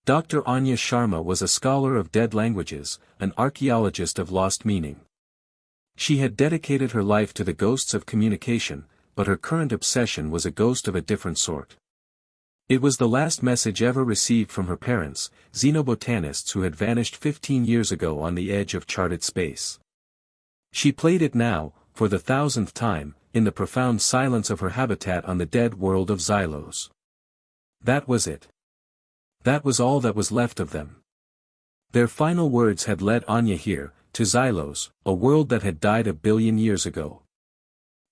Dr. Anya Sharma was a scholar of dead languages, an archaeologist of lost meaning. She had dedicated her life to the ghosts of communication, but her current obsession was a ghost of a different sort. It was the last message ever received from her parents, xenobotanists who had vanished 15 years ago on the edge of charted space. She played it now, for the 1000th time, in the profound silence of her habitat on the dead world of Xylos. That was it. That was all that was left of them. Their final words had led Anya here, to Xylos, a world that had died 1 billion years ago.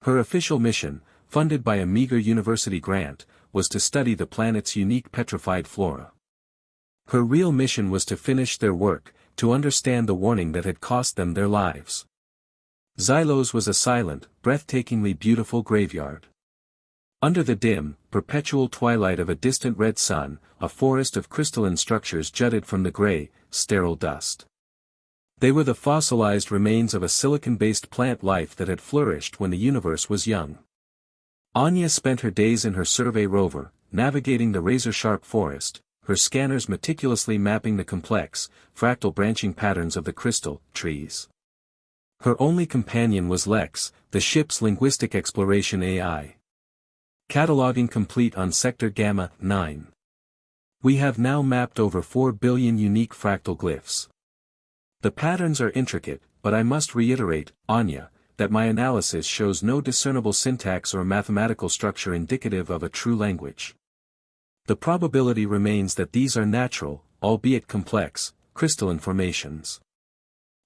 Her official mission, funded by a meager university grant, was to study the planet's unique petrified flora. Her real mission was to finish their work, to understand the warning that had cost them their lives. Xylos was a silent, breathtakingly beautiful graveyard. Under the dim, perpetual twilight of a distant red sun, a forest of crystalline structures jutted from the gray, sterile dust. They were the fossilized remains of a silicon-based plant life that had flourished when the universe was young. Anya spent her days in her survey rover, navigating the razor-sharp forest, her scanners meticulously mapping the complex, fractal branching patterns of the crystal trees. Her only companion was Lex, the ship's linguistic exploration AI. Cataloging complete on Sector Gamma 9. We have now mapped over 4 billion unique fractal glyphs. The patterns are intricate, but I must reiterate, Anya, that my analysis shows no discernible syntax or mathematical structure indicative of a true language. The probability remains that these are natural, albeit complex, crystalline formations.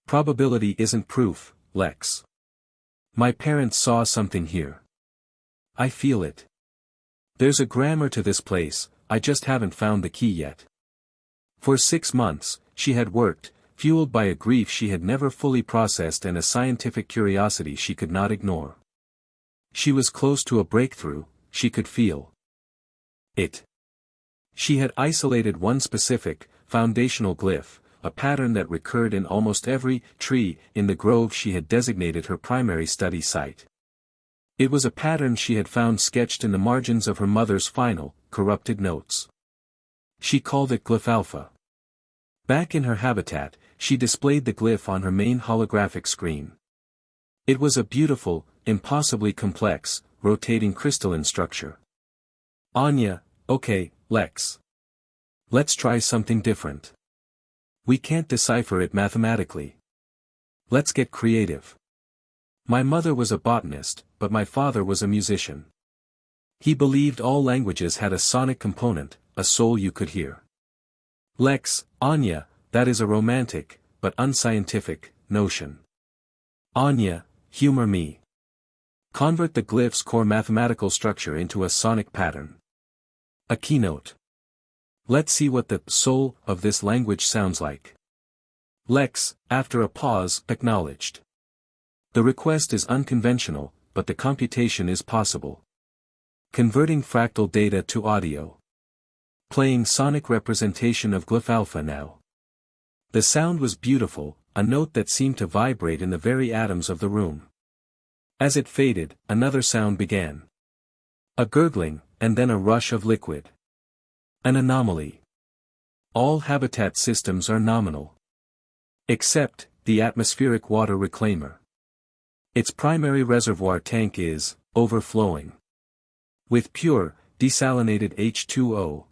Probability isn't proof, Lex. My parents saw something here. I feel it. There's a grammar to this place, I just haven't found the key yet. For 6 months, she had worked, fueled by a grief she had never fully processed and a scientific curiosity she could not ignore. She was close to a breakthrough, she could feel it. She had isolated one specific, foundational glyph, a pattern that recurred in almost every tree in the grove she had designated her primary study site. It was a pattern she had found sketched in the margins of her mother's final, corrupted notes. She called it glyph alpha. Back in her habitat, she displayed the glyph on her main holographic screen. It was a beautiful, impossibly complex, rotating crystalline structure. Anya, okay, Lex. Let's try something different. We can't decipher it mathematically. Let's get creative. My mother was a botanist, but my father was a musician. He believed all languages had a sonic component, a soul you could hear. Lex, Anya, that is a romantic, but unscientific, notion. Anya, humor me. Convert the glyph's core mathematical structure into a sonic pattern. A keynote. Let's see what the soul of this language sounds like. Lex, after a pause, acknowledged. The request is unconventional, but the computation is possible. Converting fractal data to audio. Playing sonic representation of glyph alpha now. The sound was beautiful, a note that seemed to vibrate in the very atoms of the room. As it faded, another sound began. A gurgling, and then a rush of liquid. An anomaly. All habitat systems are nominal. Except, the atmospheric water reclaimer. Its primary reservoir tank is overflowing with pure, desalinated H2O.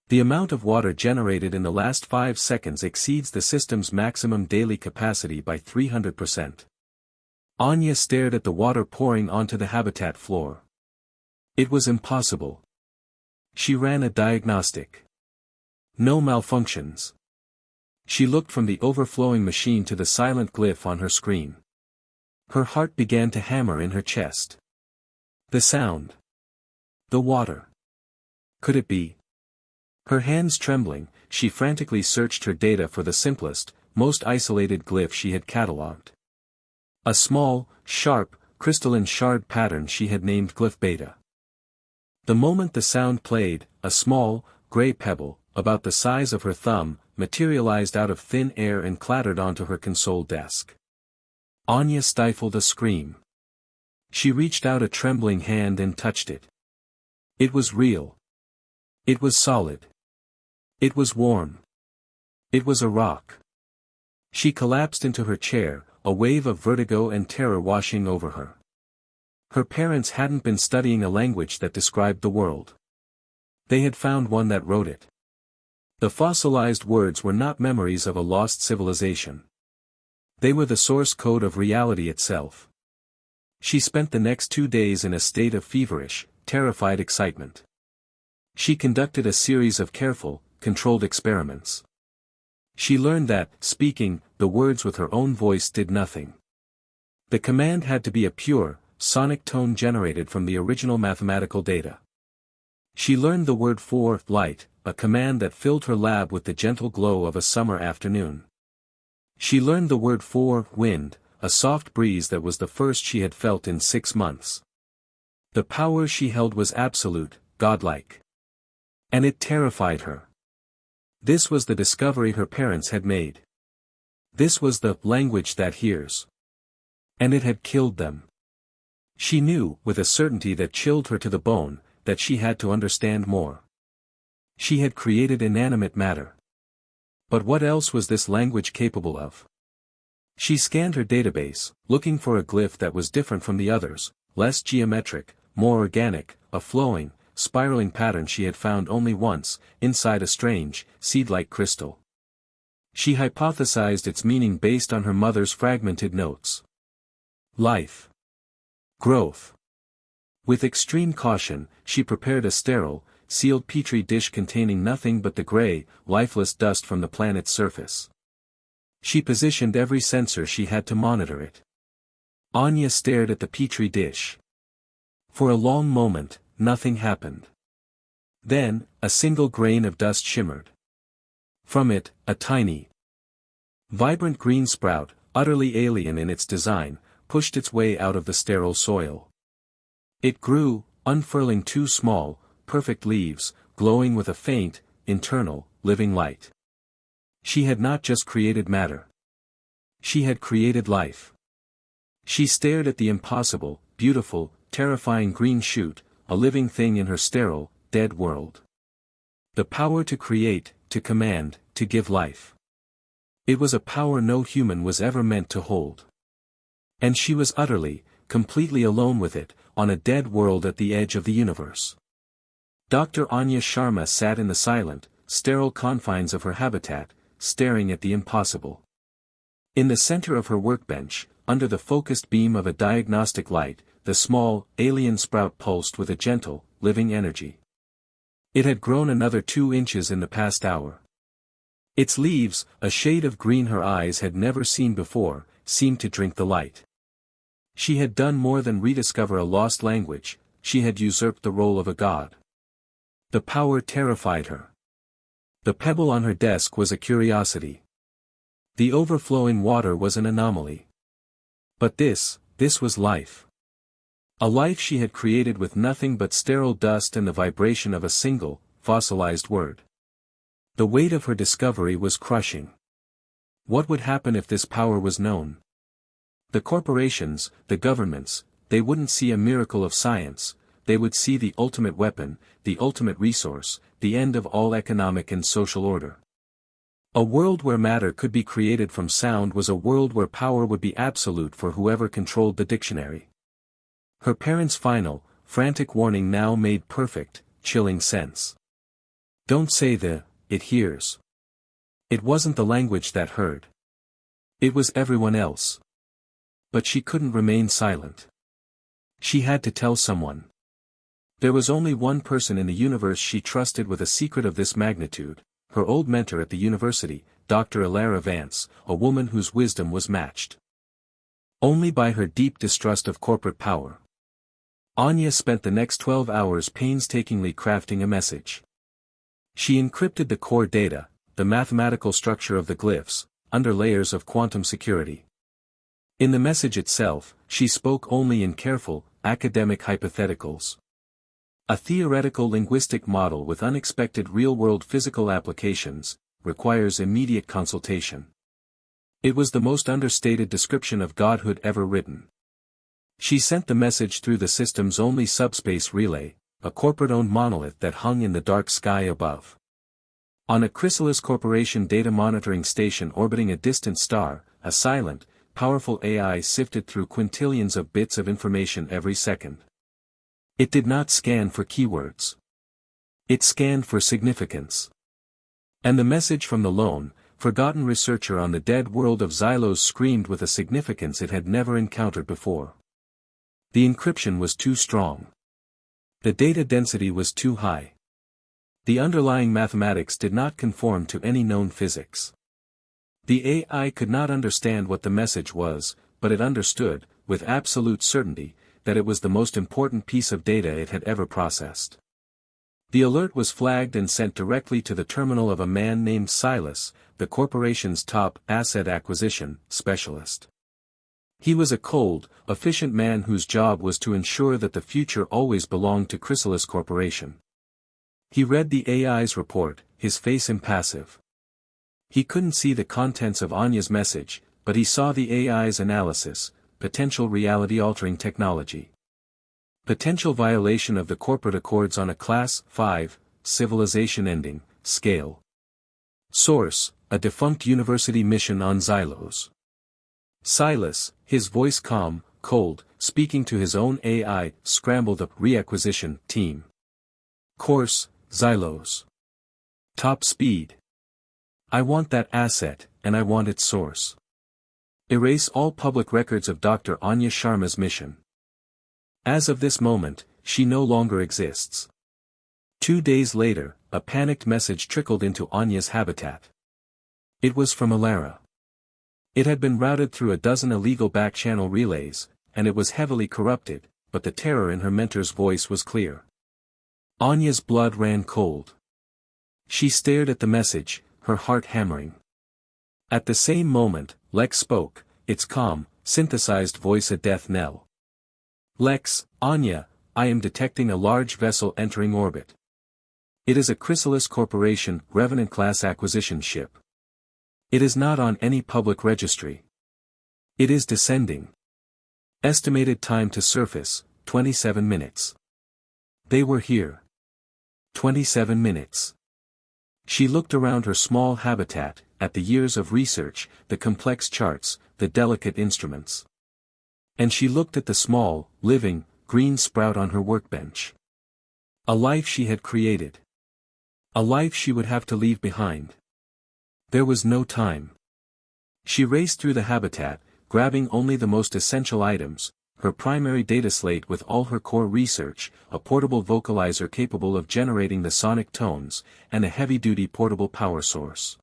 The amount of water generated in the last 5 seconds exceeds the system's maximum daily capacity by 300%. Anya stared at the water pouring onto the habitat floor. It was impossible. She ran a diagnostic. No malfunctions. She looked from the overflowing machine to the silent glyph on her screen. Her heart began to hammer in her chest. The sound. The water. Could it be? Her hands trembling, she frantically searched her data for the simplest, most isolated glyph she had catalogued. A small, sharp, crystalline shard pattern she had named glyph beta. The moment the sound played, a small, gray pebble, about the size of her thumb, materialized out of thin air and clattered onto her console desk. Anya stifled a scream. She reached out a trembling hand and touched it. It was real. It was solid. It was warm. It was a rock. She collapsed into her chair, a wave of vertigo and terror washing over her. Her parents hadn't been studying a language that described the world. They had found one that wrote it. The fossilized words were not memories of a lost civilization. They were the source code of reality itself. She spent the next 2 days in a state of feverish, terrified excitement. She conducted a series of careful, controlled experiments. She learned that, speaking, the words with her own voice did nothing. The command had to be a pure, sonic tone generated from the original mathematical data. She learned the word for light, a command that filled her lab with the gentle glow of a summer afternoon. She learned the word for wind, a soft breeze that was the first she had felt in 6 months. The power she held was absolute, godlike. And it terrified her. This was the discovery her parents had made. This was the language that hears. And it had killed them. She knew, with a certainty that chilled her to the bone, that she had to understand more. She had created inanimate matter. But what else was this language capable of? She scanned her database, looking for a glyph that was different from the others, less geometric, more organic, a flowing, spiraling pattern she had found only once, inside a strange, seed-like crystal. She hypothesized its meaning based on her mother's fragmented notes. Life. Growth. With extreme caution, she prepared a sterile, sealed petri dish containing nothing but the gray, lifeless dust from the planet's surface. She positioned every sensor she had to monitor it. Anya stared at the petri dish. For a long moment, nothing happened. Then, a single grain of dust shimmered. From it, a tiny, vibrant green sprout, utterly alien in its design, pushed its way out of the sterile soil. It grew, unfurling 2 small, perfect leaves, glowing with a faint, internal, living light. She had not just created matter. She had created life. She stared at the impossible, beautiful, terrifying green shoot, a living thing in her sterile, dead world. The power to create, to command, to give life. It was a power no human was ever meant to hold. And she was utterly, completely alone with it, on a dead world at the edge of the universe. Dr. Anya Sharma sat in the silent, sterile confines of her habitat, staring at the impossible. In the center of her workbench, under the focused beam of a diagnostic light, the small, alien sprout pulsed with a gentle, living energy. It had grown another 2 inches in the past hour. Its leaves, a shade of green her eyes had never seen before, seemed to drink the light. She had done more than rediscover a lost language, she had usurped the role of a god. The power terrified her. The pebble on her desk was a curiosity. The overflowing water was an anomaly. But this was life. A life she had created with nothing but sterile dust and the vibration of a single, fossilized word. The weight of her discovery was crushing. What would happen if this power was known? The corporations, the governments, they wouldn't see a miracle of science, they would see the ultimate weapon, the ultimate resource, the end of all economic and social order. A world where matter could be created from sound was a world where power would be absolute for whoever controlled the dictionary. Her parents' final, frantic warning now made perfect, chilling sense. Don't say it hears. It wasn't the language that heard. It was everyone else. But she couldn't remain silent. She had to tell someone. There was only one person in the universe she trusted with a secret of this magnitude, her old mentor at the university, Dr. Ilara Vance, a woman whose wisdom was matched only by her deep distrust of corporate power. Anya spent the next 12 hours painstakingly crafting a message. She encrypted the core data, the mathematical structure of the glyphs, under layers of quantum security. In the message itself, she spoke only in careful, academic hypotheticals. A theoretical linguistic model with unexpected real-world physical applications, requires immediate consultation. It was the most understated description of godhood ever written. She sent the message through the system's only subspace relay, a corporate-owned monolith that hung in the dark sky above. On a Xylos Corporation data monitoring station orbiting a distant star, a silent, powerful AI sifted through quintillions of bits of information every second. It did not scan for keywords. It scanned for significance. And the message from the lone, forgotten researcher on the dead world of Xylos screamed with a significance it had never encountered before. The encryption was too strong. The data density was too high. The underlying mathematics did not conform to any known physics. The AI could not understand what the message was, but it understood, with absolute certainty, that it was the most important piece of data it had ever processed. The alert was flagged and sent directly to the terminal of a man named Xylos, the corporation's top asset acquisition specialist. He was a cold, efficient man whose job was to ensure that the future always belonged to Xylos Corporation. He read the AI's report, his face impassive. He couldn't see the contents of Anya's message, but he saw the AI's analysis: potential reality-altering technology. Potential violation of the corporate accords on a Class 5, civilization-ending, scale. Source: a defunct university mission on Xylos. Xylos, his voice calm, cold, speaking to his own AI, scrambled up reacquisition team. Course: Xylos. Top speed. I want that asset, and I want its source. Erase all public records of Dr. Anya Sharma's mission. As of this moment, she no longer exists. 2 days later, a panicked message trickled into Anya's habitat. It was from Alara. It had been routed through a dozen illegal back-channel relays, and it was heavily corrupted, but the terror in her mentor's voice was clear. Anya's blood ran cold. She stared at the message, her heart hammering. At the same moment, Lex spoke, its calm, synthesized voice a death knell. Lex, Anya, I am detecting a large vessel entering orbit. It is a Xylos Corporation Revenant-class acquisition ship. It is not on any public registry. It is descending. Estimated time to surface, 27 minutes. They were here. 27 minutes. She looked around her small habitat, at the years of research, the complex charts, the delicate instruments. And she looked at the small, living, green sprout on her workbench. A life she had created. A life she would have to leave behind. There was no time. She raced through the habitat, grabbing only the most essential items: her primary data slate with all her core research, a portable vocalizer capable of generating the sonic tones, and a heavy-duty portable power source.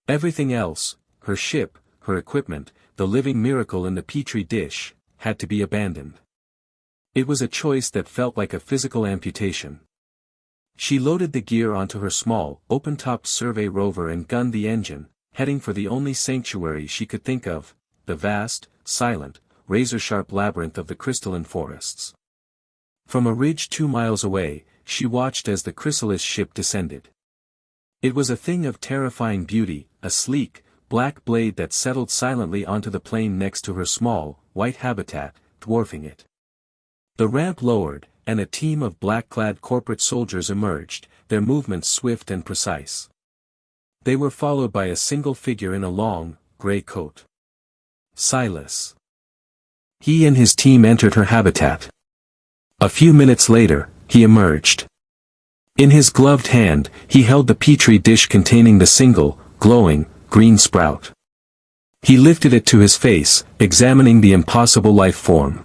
Everything else, her ship, her equipment, the living miracle in the petri dish, had to be abandoned. It was a choice that felt like a physical amputation. She loaded the gear onto her small, open-topped survey rover and gunned the engine, heading for the only sanctuary she could think of: the vast, silent, razor-sharp labyrinth of the crystalline forests. From a ridge 2 miles away, she watched as the Xylos ship descended. It was a thing of terrifying beauty, a sleek, black blade that settled silently onto the plain next to her small, white habitat, dwarfing it. The ramp lowered, and a team of black-clad corporate soldiers emerged, their movements swift and precise. They were followed by a single figure in a long, gray coat. Xylos. He and his team entered her habitat. A few minutes later, he emerged. In his gloved hand, he held the petri dish containing the single, glowing, green sprout. He lifted it to his face, examining the impossible life form.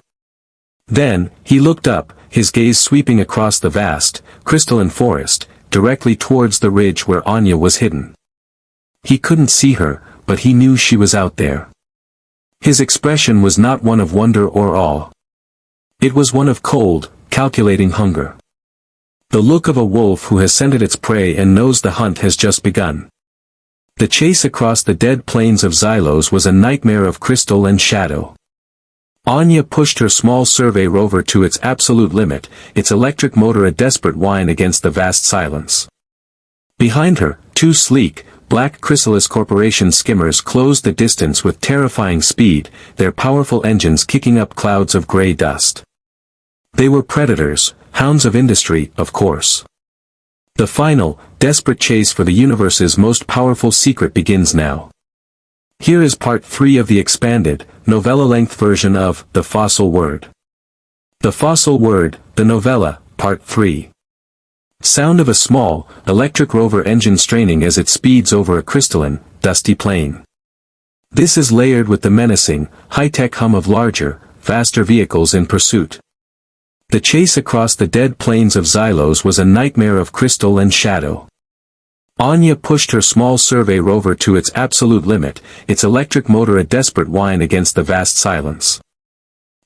Then, he looked up, his gaze sweeping across the vast, crystalline forest, directly towards the ridge where Anya was hidden. He couldn't see her, but he knew she was out there. His expression was not one of wonder or awe. It was one of cold, calculating hunger. The look of a wolf who has scented its prey and knows the hunt has just begun. The chase across the dead plains of Xylos was a nightmare of crystal and shadow. Anya pushed her small survey rover to its absolute limit, its electric motor a desperate whine against the vast silence. Behind her, 2 sleek, black Xylos Corporation skimmers closed the distance with terrifying speed, their powerful engines kicking up clouds of gray dust. They were predators, hounds of industry, of course. The final, desperate chase for the universe's most powerful secret begins now. Here is part 3 of the expanded, novella-length version of The Fossil Word. The Fossil Word, the novella, Part 3. Sound of a small, electric rover engine straining as it speeds over a crystalline, dusty plain. This is layered with the menacing, high-tech hum of larger, faster vehicles in pursuit. The chase across the dead plains of Xylos was a nightmare of crystal and shadow. Anya pushed her small survey rover to its absolute limit, its electric motor a desperate whine against the vast silence.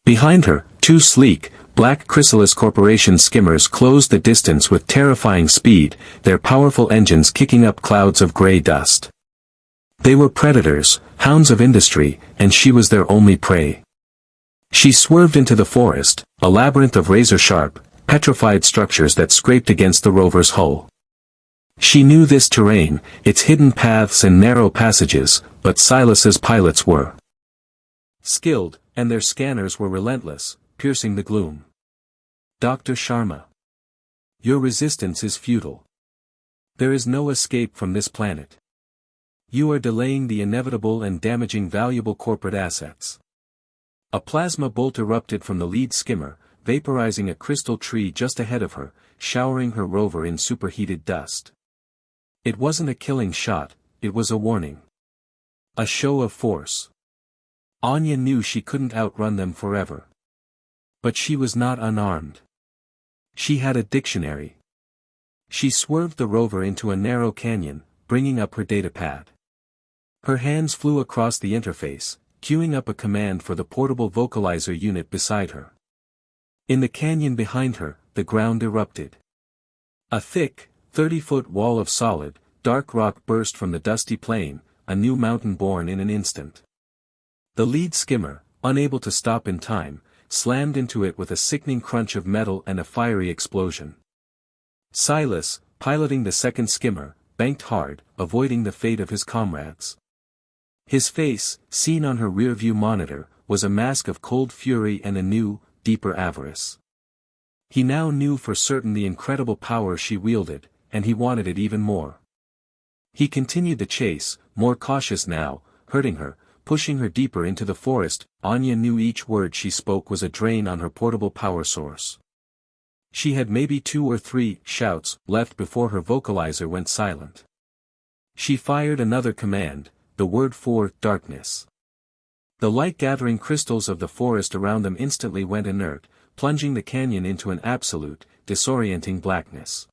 Behind her, 2 sleek, black Xylos Corporation skimmers closed the distance with terrifying speed, their powerful engines kicking up clouds of gray dust. They were predators, hounds of industry, and she was their only prey. She swerved into the forest, a labyrinth of razor-sharp, petrified structures that scraped against the rover's hull. She knew this terrain, its hidden paths and narrow passages, but Xylos's pilots were skilled, and their scanners were relentless, piercing the gloom. Dr. Sharma. Your resistance is futile. There is no escape from this planet. You are delaying the inevitable and damaging valuable corporate assets. A plasma bolt erupted from the lead skimmer, vaporizing a crystal tree just ahead of her, showering her rover in superheated dust. It wasn't a killing shot, it was a warning. A show of force. Anya knew she couldn't outrun them forever. But she was not unarmed. She had a dictionary. She swerved the rover into a narrow canyon, bringing up her datapad. Her hands flew across the interface, queuing up a command for the portable vocalizer unit beside her. In the canyon behind her, the ground erupted. A thick, 30-foot wall of solid, dark rock burst from the dusty plain, a new mountain born in an instant. The lead skimmer, unable to stop in time, slammed into it with a sickening crunch of metal and a fiery explosion. Xylos, piloting the second skimmer, banked hard, avoiding the fate of his comrades. His face, seen on her rear-view monitor, was a mask of cold fury and a new, deeper avarice. He now knew for certain the incredible power she wielded, and he wanted it even more. He continued the chase, more cautious now, hurting her, pushing her deeper into the forest. Anya knew each word she spoke was a drain on her portable power source. She had maybe 2 or 3 shouts left before her vocalizer went silent. She fired another command, the word for darkness. The light-gathering crystals of the forest around them instantly went inert, plunging the canyon into an absolute, disorienting blackness.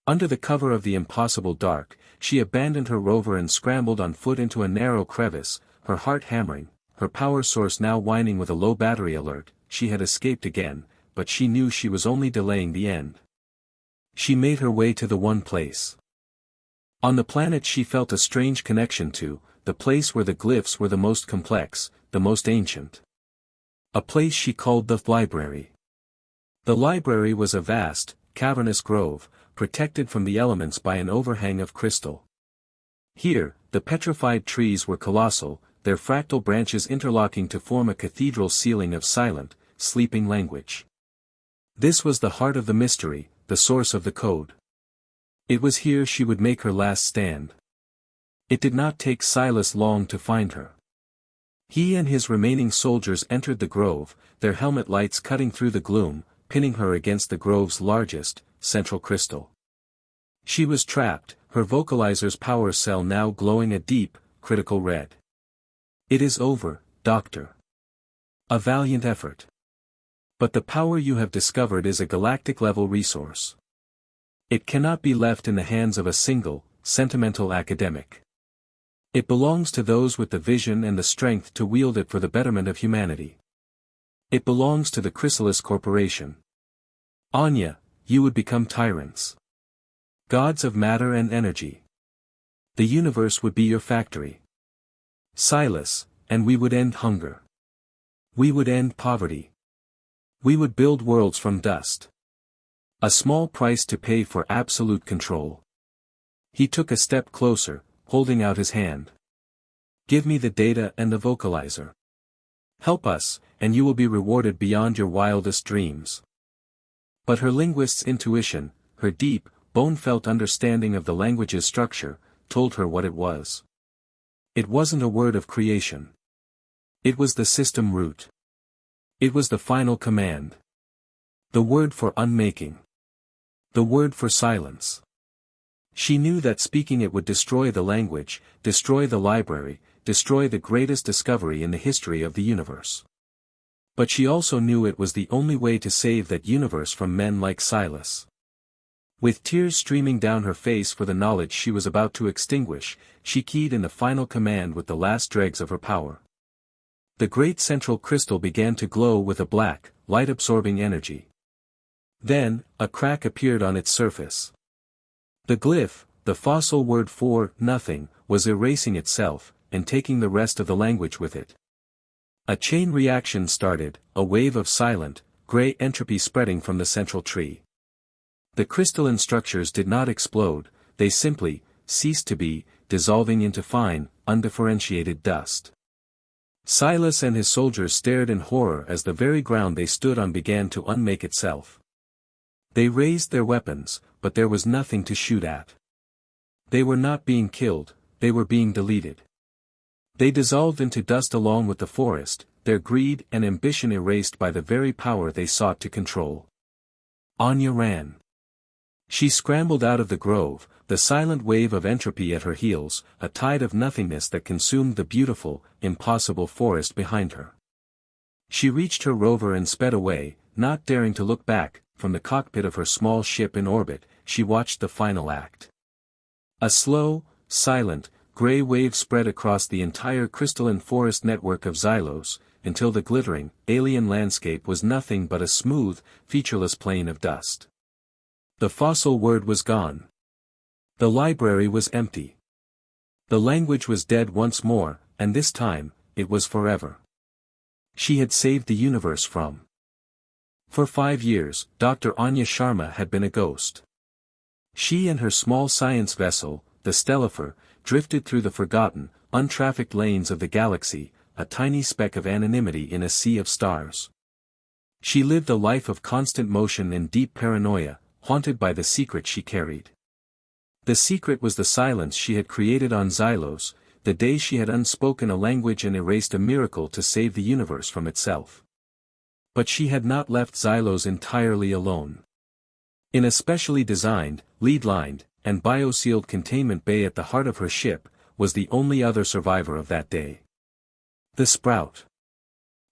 Under the cover of the impossible dark, she abandoned her rover and scrambled on foot into a narrow crevice, her heart hammering, her power source now whining with a low battery alert. She had escaped again, but she knew she was only delaying the end. She made her way to the one place. On the planet she felt a strange connection to, the place where the glyphs were the most complex, the most ancient. A place she called the library. The library was a vast, cavernous grove, protected from the elements by an overhang of crystal. Here, the petrified trees were colossal, their fractal branches interlocking to form a cathedral ceiling of silent, sleeping language. This was the heart of the mystery, the source of the code. It was here she would make her last stand. It did not take Xylos long to find her. He and his remaining soldiers entered the grove, their helmet lights cutting through the gloom, pinning her against the grove's largest, central crystal. She was trapped, her vocalizer's power cell now glowing a deep, critical red. It is over, Doctor. A valiant effort. But the power you have discovered is a galactic-level resource. It cannot be left in the hands of a single, sentimental academic. It belongs to those with the vision and the strength to wield it for the betterment of humanity. It belongs to the Xylos Corporation. Anya, you would become tyrants. Gods of matter and energy. The universe would be your factory. Xylos, and we would end hunger. We would end poverty. We would build worlds from dust. A small price to pay for absolute control. He took a step closer, holding out his hand. Give me the data and the vocalizer. Help us, and you will be rewarded beyond your wildest dreams. But her linguist's intuition, her deep, bone-felt understanding of the language's structure, told her what it was. It wasn't a word of creation. It was the system root. It was the final command. The word for unmaking. The word for silence. She knew that speaking it would destroy the language, destroy the library, destroy the greatest discovery in the history of the universe. But she also knew it was the only way to save that universe from men like Xylos. With tears streaming down her face for the knowledge she was about to extinguish, she keyed in the final command with the last dregs of her power. The great central crystal began to glow with a black, light-absorbing energy. Then, a crack appeared on its surface. The glyph, the fossil word for nothing, was erasing itself, and taking the rest of the language with it. A chain reaction started, a wave of silent, gray entropy spreading from the central tree. The crystalline structures did not explode, they simply ceased to be, dissolving into fine, undifferentiated dust. Xylos and his soldiers stared in horror as the very ground they stood on began to unmake itself. They raised their weapons, but there was nothing to shoot at. They were not being killed, they were being deleted. They dissolved into dust along with the forest, their greed and ambition erased by the very power they sought to control. Anya ran. She scrambled out of the grove, the silent wave of entropy at her heels, a tide of nothingness that consumed the beautiful, impossible forest behind her. She reached her rover and sped away, not daring to look back. From the cockpit of her small ship in orbit, she watched the final act. A slow, silent, gray wave spread across the entire crystalline forest network of Xylos, until the glittering, alien landscape was nothing but a smooth, featureless plain of dust. The fossil word was gone. The library was empty. The language was dead once more, and this time, it was forever. She had saved the universe from. For 5 years, Dr. Anya Sharma had been a ghost. She and her small science vessel, the Stellifer, drifted through the forgotten, untrafficked lanes of the galaxy, a tiny speck of anonymity in a sea of stars. She lived a life of constant motion and deep paranoia, haunted by the secret she carried. The secret was the silence she had created on Xylos, the day she had unspoken a language and erased a miracle to save the universe from itself. But she had not left Xylos entirely alone. In a specially designed, lead-lined, and bio-sealed containment bay at the heart of her ship, was the only other survivor of that day. The Sprout.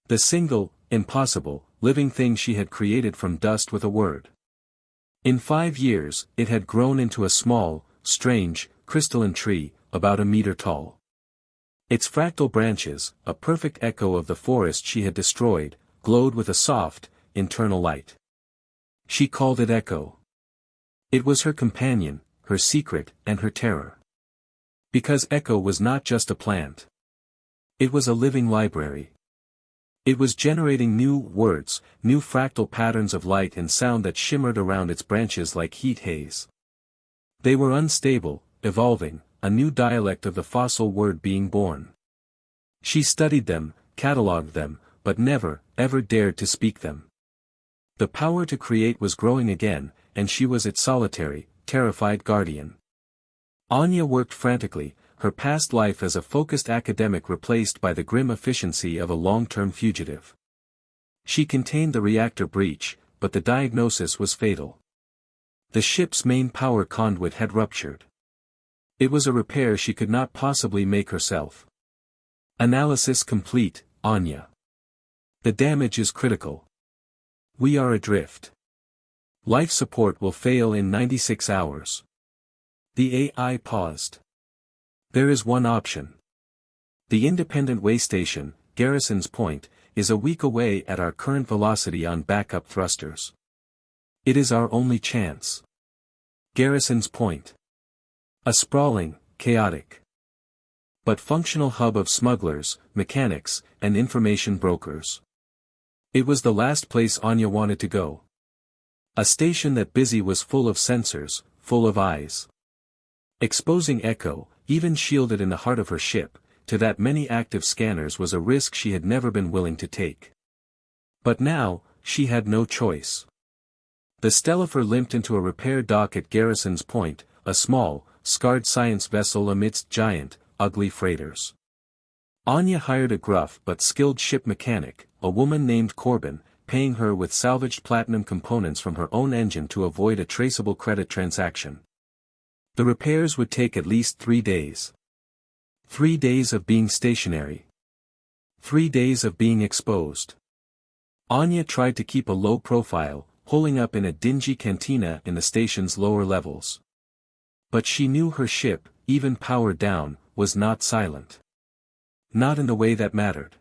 The single, impossible, living thing she had created from dust with a word. In 5 years, it had grown into a small, strange, crystalline tree, about a meter tall. Its fractal branches, a perfect echo of the forest she had destroyed, glowed with a soft, internal light. She called it Echo. It was her companion, her secret, and her terror. Because Echo was not just a plant. It was a living library. It was generating new words, new fractal patterns of light and sound that shimmered around its branches like heat haze. They were unstable, evolving, a new dialect of the fossil word being born. She studied them, catalogued them, but never, ever dared to speak them. The power to create was growing again, and she was its solitary, terrified guardian. Anya worked frantically, her past life as a focused academic replaced by the grim efficiency of a long-term fugitive. She contained the reactor breach, but the diagnosis was fatal. The ship's main power conduit had ruptured. It was a repair she could not possibly make herself. Analysis complete, Anya. The damage is critical. We are adrift. Life support will fail in 96 hours. The AI paused. There is one option. The independent way station, Garrison's Point, is a week away at our current velocity on backup thrusters. It is our only chance. Garrison's Point. A sprawling, chaotic, but functional hub of smugglers, mechanics, and information brokers. It was the last place Anya wanted to go. A station that busy was full of sensors, full of eyes. Exposing Echo, even shielded in the heart of her ship, to that many active scanners was a risk she had never been willing to take. But now, she had no choice. The Stellifer limped into a repair dock at Garrison's Point, a small, scarred science vessel amidst giant, ugly freighters. Anya hired a gruff but skilled ship mechanic, a woman named Corbin, paying her with salvaged platinum components from her own engine to avoid a traceable credit transaction. The repairs would take at least 3 days. 3 days of being stationary. 3 days of being exposed. Anya tried to keep a low profile, holing up in a dingy cantina in the station's lower levels. But she knew her ship, even powered down, was not silent. Not in the way that mattered.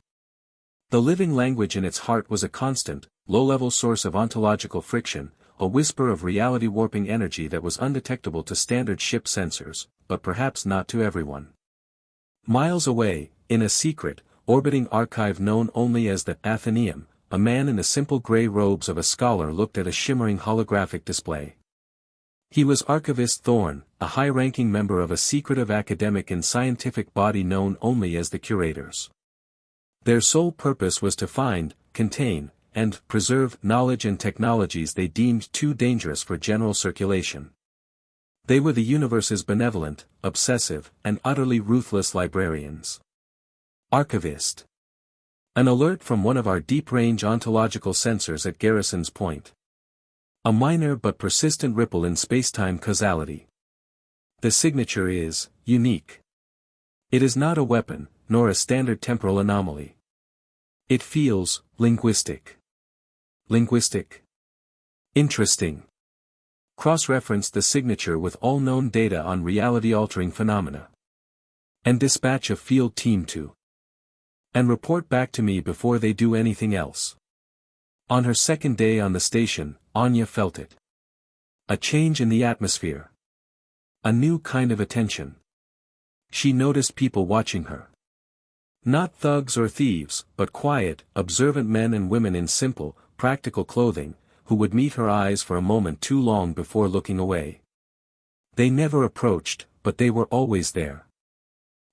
The living language in its heart was a constant, low-level source of ontological friction, a whisper of reality-warping energy that was undetectable to standard ship sensors, but perhaps not to everyone. Miles away, in a secret, orbiting archive known only as the Athenaeum, a man in the simple grey robes of a scholar looked at a shimmering holographic display. He was Archivist Thorne, a high-ranking member of a secretive academic and scientific body known only as the Curators. Their sole purpose was to find, contain, and preserve knowledge and technologies they deemed too dangerous for general circulation. They were the universe's benevolent, obsessive, and utterly ruthless librarians. Archivist. An alert from one of our deep-range ontological sensors at Garrison's Point. A minor but persistent ripple in spacetime causality. The signature is unique. It is not a weapon, nor a standard temporal anomaly. It feels linguistic. Linguistic. Interesting. Cross-reference the signature with all known data on reality-altering phenomena. And dispatch a field team to. And report back to me before they do anything else. On her second day on the station, Anya felt it. A change in the atmosphere. A new kind of attention. She noticed people watching her. Not thugs or thieves, but quiet, observant men and women in simple, practical clothing, who would meet her eyes for a moment too long before looking away. They never approached, but they were always there.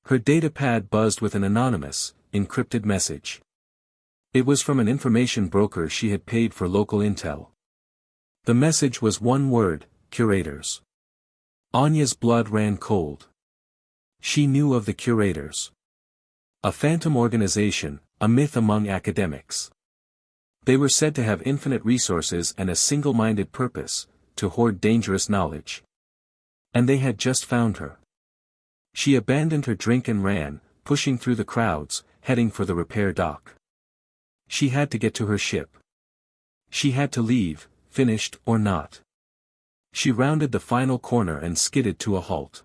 Her datapad buzzed with an anonymous, encrypted message. It was from an information broker she had paid for local intel. The message was one word: Curators. Anya's blood ran cold. She knew of the Curators. A phantom organization, a myth among academics. They were said to have infinite resources and a single-minded purpose, to hoard dangerous knowledge. And they had just found her. She abandoned her drink and ran, pushing through the crowds, heading for the repair dock. She had to get to her ship. She had to leave, finished or not. She rounded the final corner and skidded to a halt.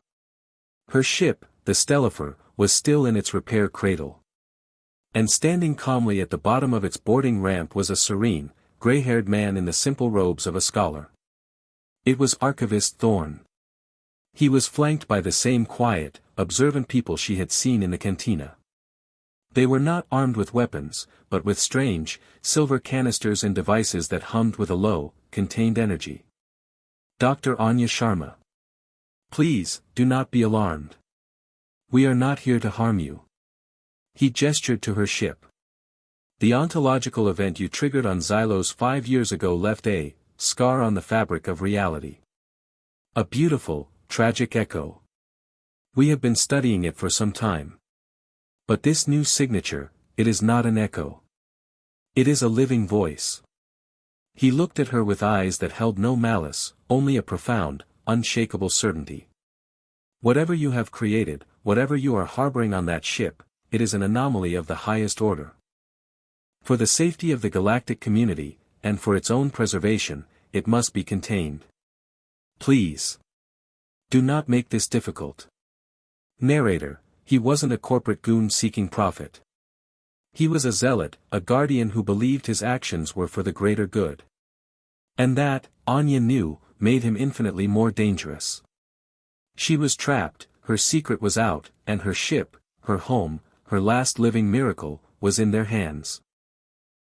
Her ship, the Stellifer, was still in its repair cradle. And standing calmly at the bottom of its boarding ramp was a serene, gray-haired man in the simple robes of a scholar. It was Archivist Thorne. He was flanked by the same quiet, observant people she had seen in the cantina. They were not armed with weapons, but with strange, silver canisters and devices that hummed with a low, contained energy. Dr. Anya Sharma. Please, do not be alarmed. We are not here to harm you. He gestured to her ship. The ontological event you triggered on Xylos 5 years ago left a scar on the fabric of reality. A beautiful, tragic echo. We have been studying it for some time. But this new signature, it is not an echo. It is a living voice. He looked at her with eyes that held no malice, only a profound, unshakable certainty. Whatever you have created, whatever you are harboring on that ship, it is an anomaly of the highest order. For the safety of the galactic community, and for its own preservation, it must be contained. Please. Do not make this difficult. Narrator, he wasn't a corporate goon seeking profit. He was a zealot, a guardian who believed his actions were for the greater good. And that, Anya knew, made him infinitely more dangerous. She was trapped, her secret was out, and her ship, her home, her last living miracle, was in their hands.